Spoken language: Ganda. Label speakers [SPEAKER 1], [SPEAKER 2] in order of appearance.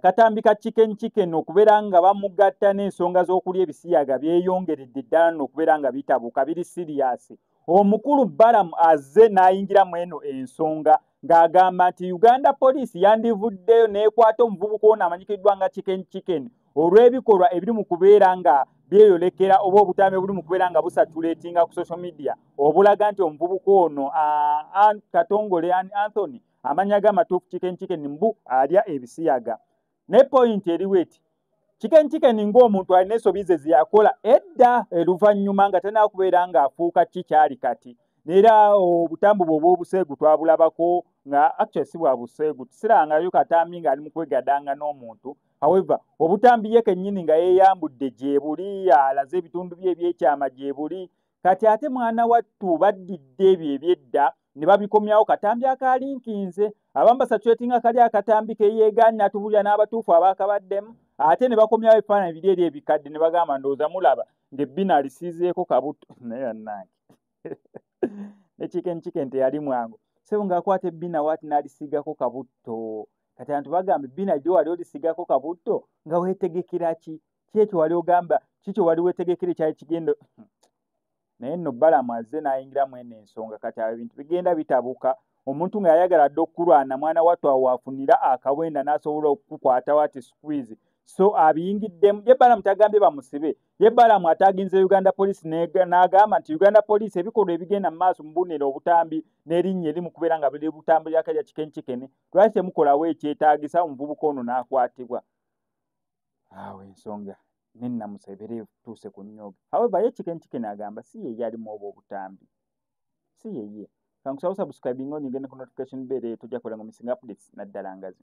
[SPEAKER 1] katambi ka chicken okubeera nga bamugatta n'ensonga z'okulya ebisiyaga byeyongeredde ddala n'okubeera nga bitabuka biri serious. Omukulu Balaam azze n'ayingira mu eno ensonga ng'agamba nti Uganda Police yandivuddeyo n'ekwata omuvubuka ono amanyikiddwa nga chicken olw'ebikolwa ebiri mu kubeera nga byeyolekera oba obutambi obuli mu kubeera nga busatuleetinga ku social media obulaga nti omuvubuka ono Katongole Anthony amanya g'amatuufu chicken mbu alya ebisiyaga. Ne point eriwo eti chicken ng'omuntu alina ensobi ze yakola edda oluvannyuma nga tena kubeera ng'afuuka kikyali kati. Era obutambu bwe obw'obuseegu twabulabako nga actually si bwa buseegu tusirangayo katambi ng'ali mu kwegadanga n'omuntu. However, obutambi ye kennyini nga yeeyambudde gye buli alaze ebitundu bye ebyekyama gye buli kati ate mwana wattu baddidde ebyo ebyedda ne babikomyawo katambi akalinkinze abamu basatuleetinga kali akatambi keyeegaanye atubulira n'abatuufu abaakabaddemu ate ne bakomyawo ebifaananyi biri eri ebikadde ne bagamba ndowooza mulaba ng'ebbina alisiizeeko kabuto naye yannange ne chicken teyali mwangu sebo ng'akwata ebbina waati n'alisiigako kabuto kati abantu bagamba ebbina lyo wali olisigako kabuto nga weetegekera ki ekyo wali ogamba kikyo wali weetegekera ekyali kigendo naye nno Balaam azze n'ayingiramu eno ensonga kati abo ebintu bigenda bitabuka omuntu ng'ayagala dde okulwana mwana wattu awo afunira akawenda n'asobola okukwata wati squeeze so abiyingiddemu ye Balaam tagambye bamusibe ye Balaam ataginze Uganda Police n'agamba nti Uganda Police ebikolwa ebigenda mu maaso mubunira obutambi n'erinnya eri mu kubeera nga buli butambulira kalya chicken lwaki temukolawo ekyetaagisa omuvubuka ono n'akwatibwa awo ensonga nennamusebere tuuse ku nnyoga however ye chicken agamba si ye yalimu obwo obutambi si yeye kankusaba subscribing onyige ne ku notification bell tujja kukola ngo missing updates naddala ngazi